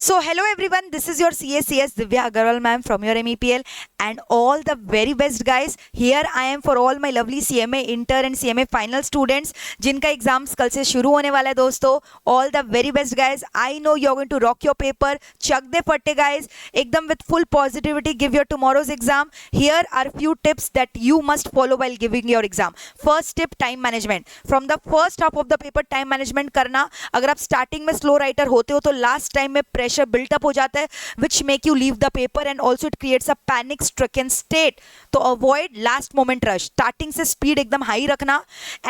So hello everyone, this is your CACS Divya Agarwal ma'am from your MEPL and all the very best guys. Here I am for all my lovely CMA inter and CMA final students जिनका exams कल से शुरू होने वाला है दोस्तों. All the very best guys. I know you're going to rock your paper. Chuck the फट्टे guys. एकदम with full positivity give your tomorrow's exam. Here are few tips that you must follow while giving your exam. First tip, time management. From the first half of the paper time management करना. अगर आप starting में slow writer होते हो तो last time में pressure built up हो जाता है which make you leave the paper and also it creates a panic stricken state. तो avoid last moment rush. Starting से speed एकदम high रखना.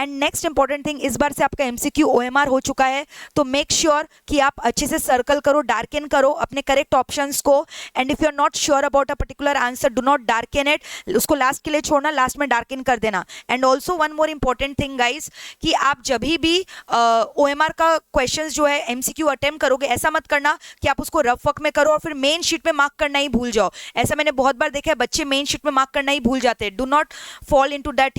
And next important thing, इस बार से आपका MCQ OMR हो चुका है तो make sure कि आप अच्छे से circle करो, darken करो अपने correct options को. And if you are not sure about a particular answer, do not darken it. उसको last के लिए छोड़ना, last में darken कर देना. And also one more important thing guys, कि आप जब भी OMR का questions जो है MCQ attempt करोगे ऐसा मत करना कि आप उसको रफ वर्क में करो और फिर मेन शीट में मार्क करना ही भूल जाओ. ऐसा मैंने बहुत बार देखा है, बच्चे मेन शीट में मार्क करना ही भूल जाते हैं. Do not fall into that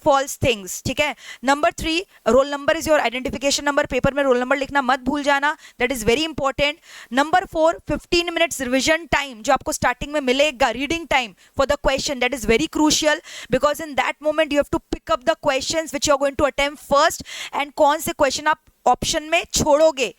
false things. ठीक है. Number 3, roll number is your identification number. Paper में रोल नंबर लिखना मत भूल जाना, that is very important. Number 4, 15 minutes revision time जो आपको स्टार्टिंग में मिलेगा, reading time for the question, that is very crucial because in that moment you have to pick up the questions which you are going to attempt first and कौन से question आप option में छोड़ोगे.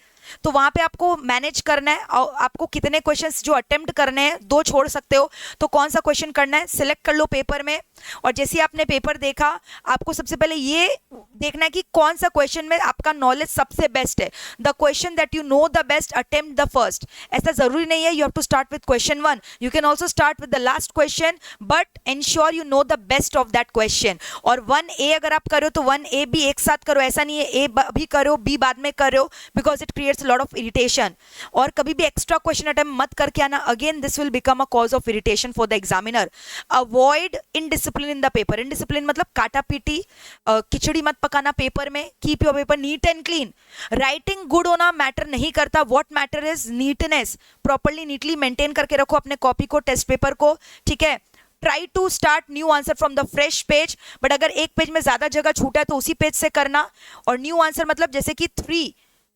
तो वहां पे आपको मैनेज करना है. आपको कितने क्वेश्चंस जो अटेम्प्ट करने हैं, 2 छोड़ सकते हो, तो कौन सा क्वेश्चन करना है सिलेक्ट कर लो पेपर में. और जैसे आपने पेपर देखा, आपको सबसे पहले ये देखना है कि कौन सा क्वेश्चन में आपका नॉलेज सबसे बेस्ट है. The question that you know the best attempt the first. ऐसा जरूरी नहीं है you have to start with question 1. You can also start with the last question but ensure you know the best of that question. और 1A अगर आप करो तो 1A भी एक साथ करो. ऐसा नहीं है A भी करो B बाद में करो because it creates lot of irritation. और कभी भी एक्स्ट्रा क्वेश्चन अटेम्प्ट मत करके आना. Again this will become a cause of irritation for the examiner. Avoid indiscipline in the paper. Indiscipline मतलब काटा पीटी, खिचड़ी मत पकाना पेपर में. Keep your paper neat and clean. Writing good होना मैटर नहीं करता. What matter is neatness. Properly neatly maintain करके रखो अपने कॉपी को, टेस्ट पेपर को. ठीक है. Try to start new answer from the fresh page. But अगर एक पेज में ज्यादा जगह छूटा है तो उसी पेज से करना. और न्यू आंसर मतलब जैसे कि 3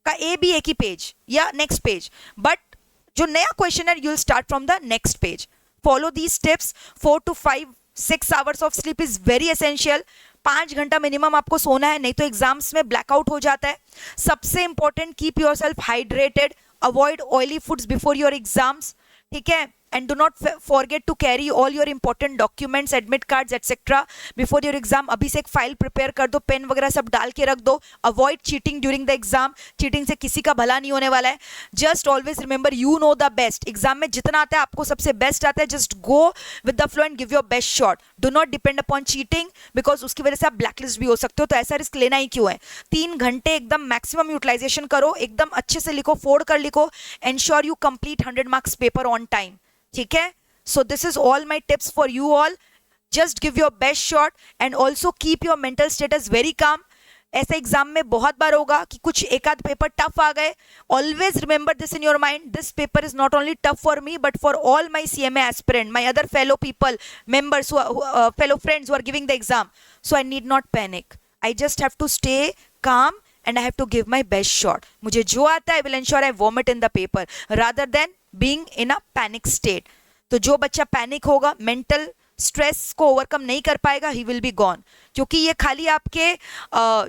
का A भी एक ही पेज या नेक्स्ट पेज, बट जो नया क्वेश्चन है you'll start from the next page. Follow these tips. 4 to 5, 6 hours of sleep is very essential. 5 घंटा मिनिमम आपको सोना है, नहीं तो एग्जाम्स में ब्लैकआउट हो जाता है. सबसे important, keep yourself hydrated. Avoid oily foods before your exams. ठीक है. And do not forget to carry all your important documents, admit cards, etc. before your exam. अभी से एक फाइल प्रिपेयर कर दो, पेन वगैरह सब डाल के रख दो. Avoid cheating during the exam. Cheating से किसी का भला नहीं होने वाला है. Just always remember you know the best. Exam में जितना आता है आपको सबसे बेस्ट आता है. Just go with the flow and give your best shot. Do not depend upon cheating because उसकी वजह से आप blacklist भी हो सकते हो. तो ऐसा रिस्क लेना ही क्यों है. 3 घंटे एकदम मैक्सिमम यूटिलाइजेशन करो, एकदम अच्छे से लिखो, फोड़ कर लिखो. Ensure you complete 100 marks paper on time. ठीक है. So this is all my tips for you all. Just give your best shot and also keep your mental status very calm. ऐसे एग्जाम में बहुत बार होगा कि कुछ एक आध पेपर टफ आ गए. Always remember this in your mind, this paper is not only tough for me but for all my CMA aspirant, my other fellow people, members, fellow friends who are giving the exam. So I need not panic. I just have to stay calm and I have to give my best shot. मुझे जो आता है I will ensure I vomit in the paper rather than being in a panic state. तो जो बच्चा panic होगा, mental stress को overcome नहीं कर पाएगा, ही विल बी गॉन. क्योंकि ये खाली आपके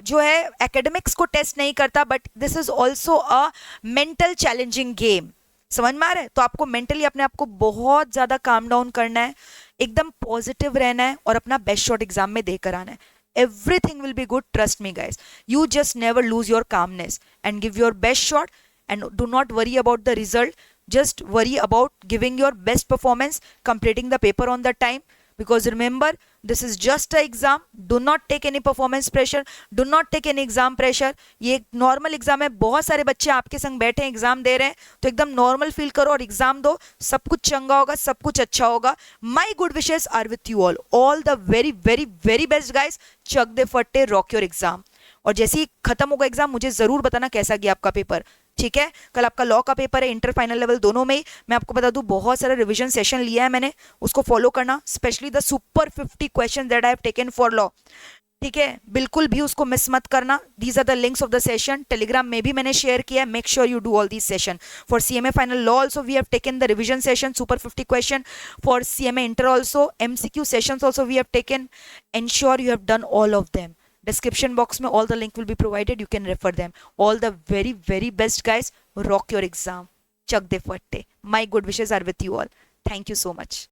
जो है एकेडमिक्स को टेस्ट नहीं करता but this is also a mental challenging game. समझ में आ रहा है. तो आपको मेंटली अपने आप को बहुत ज़्यादा काम डाउन करना है, एकदम पॉजिटिव रहना है और अपना बेस्ट शॉट एग्जाम में देकर आना है. Everything will be good, trust me guys. You just never lose your calmness and give your best shot and do not worry about the result. Just worry about giving your best performance, completing the paper on the time because remember this is just a exam. Do not take any performance pressure, do not take any exam pressure. ये एक normal exam है. बहुत सारे बच्चे आपके संग बैठे हैं, एग्जाम दे रहे हैं, तो एकदम नॉर्मल फील करो और एग्जाम दो. सब कुछ चंगा होगा, सब कुछ अच्छा होगा. My good wishes are with you all the very very very best guys. चक दे फट्टे, रॉक योर एग्जाम. और जैसे ही खत्म होगा एग्जाम मुझे जरूर बताना कैसा गया आपका पेपर. ठीक है. कल आपका लॉ का पेपर है, इंटर फाइनल लेवल दोनों में ही. मैं आपको बता दूं बहुत सारा रिवीजन सेशन लिया है मैंने, उसको फॉलो करना. Specially the super 50 question that I have taken for law. ठीक है, बिल्कुल भी उसको मिस मत करना. These are the links of the session. Telegram में भी मैंने शेयर किया है. Make sure you do all these session. For CMA final law also we have taken the revision session, super 50 question. For CMA inter also MCQ sessions also we have taken. Ensure you have done all of them. Description box में all the link will be provided. You can refer them. All the very very best guys. Rock your exam. Chak de fatte. My good wishes are with you all. Thank you so much.